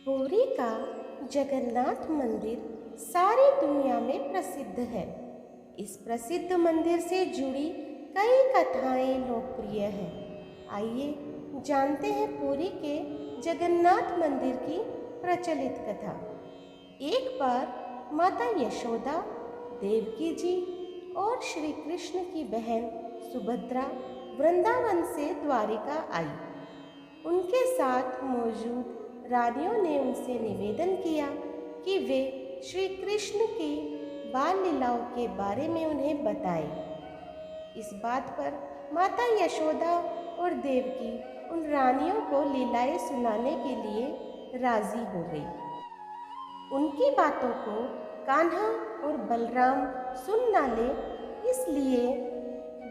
पुरी का जगन्नाथ मंदिर सारी दुनिया में प्रसिद्ध है। इस प्रसिद्ध मंदिर से जुड़ी कई कथाएं लोकप्रिय हैं। आइए जानते हैं पुरी के जगन्नाथ मंदिर की प्रचलित कथा। एक बार माता यशोदा, देवकी जी और श्री कृष्ण की बहन सुभद्रा वृंदावन से द्वारिका आई। उनके साथ मौजूद रानियों ने उनसे निवेदन किया कि वे श्री कृष्ण की बाल लीलाओं के बारे में उन्हें बताएं। इस बात पर माता यशोदा और देवकी उन रानियों को लीलाएं सुनाने के लिए राजी हो गई। उनकी बातों को कान्हा और बलराम सुन ना ले, इसलिए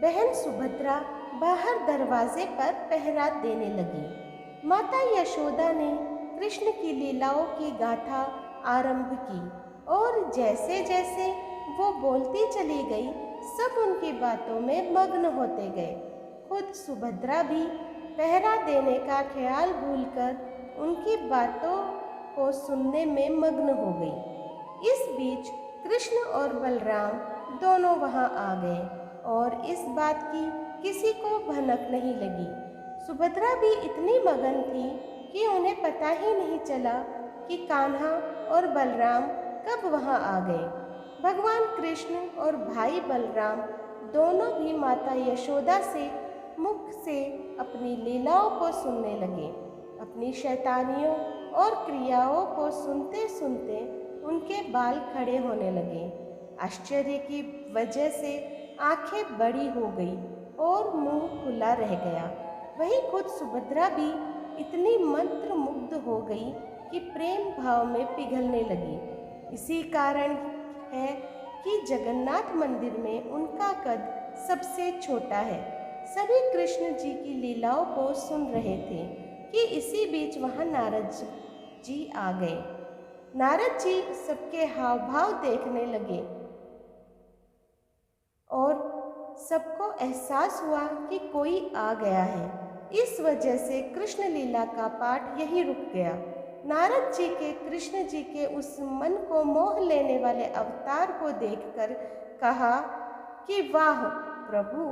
बहन सुभद्रा बाहर दरवाजे पर पहरा देने लगी। माता यशोदा ने कृष्ण की लीलाओं की गाथा आरंभ की और जैसे जैसे वो बोलती चली गई, सब उनकी बातों में मग्न होते गए। खुद सुभद्रा भी पहरा देने का ख्याल भूलकर उनकी बातों को सुनने में मग्न हो गई। इस बीच कृष्ण और बलराम दोनों वहां आ गए और इस बात की किसी को भनक नहीं लगी। सुभद्रा भी इतनी मगन थी कि उन्हें पता ही नहीं चला कि कान्हा और बलराम कब वहां आ गए। भगवान कृष्ण और भाई बलराम दोनों भी माता यशोदा से मुख से अपनी लीलाओं को सुनने लगे। अपनी शैतानियों और क्रियाओं को सुनते सुनते उनके बाल खड़े होने लगे। आश्चर्य की वजह से आंखें बड़ी हो गई और मुंह खुला रह गया। वहीं खुद सुभद्रा भी इतनी मंत्र मुग्ध हो गई कि प्रेम भाव में पिघलने लगी। इसी कारण है कि जगन्नाथ मंदिर में उनका कद सबसे छोटा है। सभी कृष्ण जी की लीलाओं को सुन रहे थे कि इसी बीच वहां नारद जी आ गए। नारद जी सबके हाव भाव देखने लगे और सबको एहसास हुआ कि कोई आ गया है। इस वजह से कृष्ण लीला का पाठ यही रुक गया। नारद जी के कृष्ण जी के उस मन को मोह लेने वाले अवतार को देखकर कहा कि वाह प्रभु,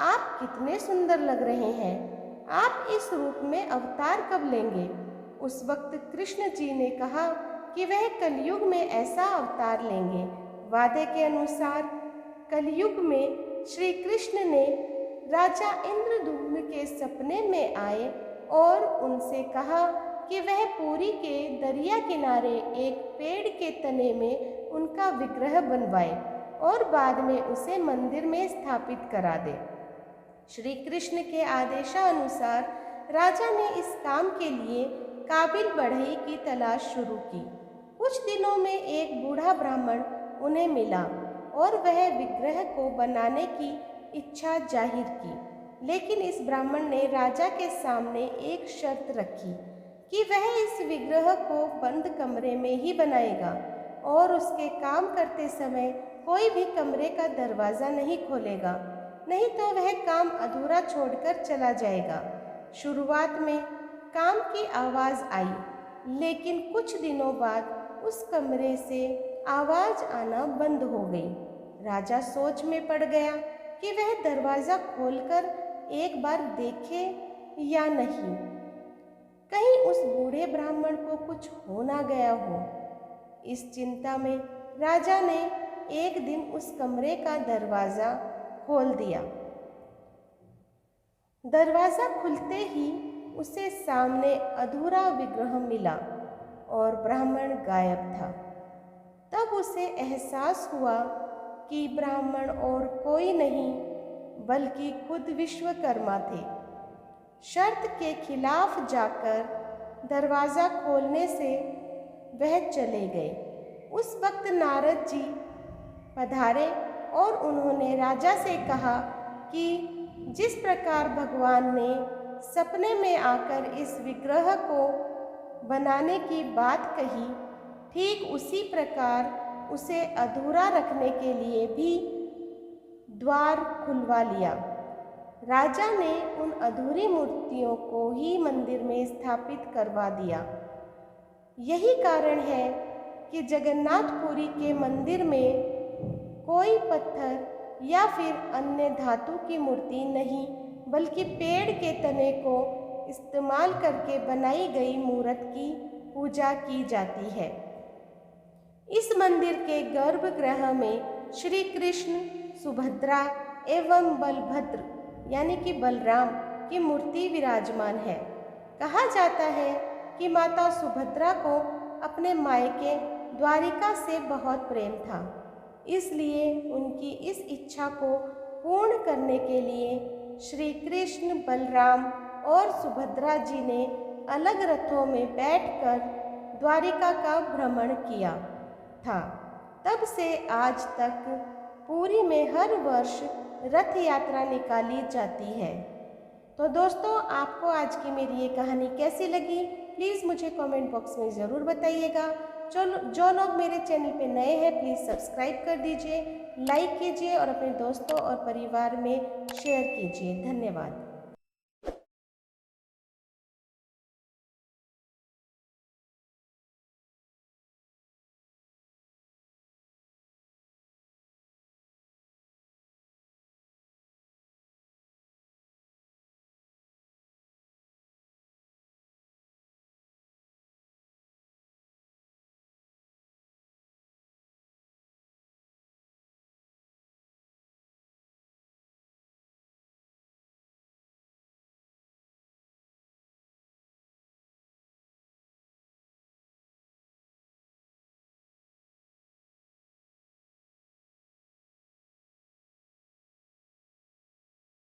आप कितने सुंदर लग रहे हैं। आप इस रूप में अवतार कब लेंगे? उस वक्त कृष्ण जी ने कहा कि वह कलयुग में ऐसा अवतार लेंगे। वादे के अनुसार कलयुग में श्री कृष्ण ने राजा इंद्रद्युम्न के सपने में आए और उनसे कहा कि वह पुरी के दरिया किनारे एक पेड़ के तने में उनका विग्रह बनवाए और बाद में उसे मंदिर में स्थापित करा दे। श्री कृष्ण के आदेशानुसार राजा ने इस काम के लिए काबिल बढ़ई की तलाश शुरू की। कुछ दिनों में एक बूढ़ा ब्राह्मण उन्हें मिला और वह विग्रह को बनाने की इच्छा जाहिर की। लेकिन इस ब्राह्मण ने राजा के सामने एक शर्त रखी कि वह इस विग्रह को बंद कमरे में ही बनाएगा और उसके काम करते समय कोई भी कमरे का दरवाज़ा नहीं खोलेगा, नहीं तो वह काम अधूरा छोड़कर चला जाएगा। शुरुआत में काम की आवाज़ आई, लेकिन कुछ दिनों बाद उस कमरे से आवाज़ आना बंद हो गई। राजा सोच में पड़ गया कि वह दरवाज़ा खोलकर एक बार देखे या नहीं, कहीं उस बूढ़े ब्राह्मण को कुछ हो ना गया हो। इस चिंता में राजा ने एक दिन उस कमरे का दरवाज़ा खोल दिया। दरवाज़ा खुलते ही उसे सामने अधूरा विग्रह मिला और ब्राह्मण गायब था। तब उसे एहसास हुआ कि ब्राह्मण और कोई नहीं बल्कि खुद विश्वकर्मा थे। शर्त के खिलाफ जाकर दरवाज़ा खोलने से वह चले गए। उस वक्त नारद जी पधारे और उन्होंने राजा से कहा कि जिस प्रकार भगवान ने सपने में आकर इस विग्रह को बनाने की बात कही, ठीक उसी प्रकार उसे अधूरा रखने के लिए भी द्वार खुलवा लिया। राजा ने उन अधूरी मूर्तियों को ही मंदिर में स्थापित करवा दिया। यही कारण है कि जगन्नाथपुरी के मंदिर में कोई पत्थर या फिर अन्य धातु की मूर्ति नहीं, बल्कि पेड़ के तने को इस्तेमाल करके बनाई गई मूर्त की पूजा की जाती है। इस मंदिर के गर्भगृह में श्री कृष्ण, सुभद्रा एवं बलभद्र यानी कि बलराम की मूर्ति विराजमान है। कहा जाता है कि माता सुभद्रा को अपने मायके द्वारिका से बहुत प्रेम था, इसलिए उनकी इस इच्छा को पूर्ण करने के लिए श्री कृष्ण, बलराम और सुभद्रा जी ने अलग रथों में बैठकर द्वारिका का भ्रमण किया था। तब से आज तक पुरी में हर वर्ष रथ यात्रा निकाली जाती है। तो दोस्तों, आपको आज की मेरी ये कहानी कैसी लगी, प्लीज़ मुझे कमेंट बॉक्स में ज़रूर बताइएगा। जो लोग मेरे चैनल पे नए हैं, प्लीज़ सब्सक्राइब कर दीजिए, लाइक कीजिए और अपने दोस्तों और परिवार में शेयर कीजिए। धन्यवाद।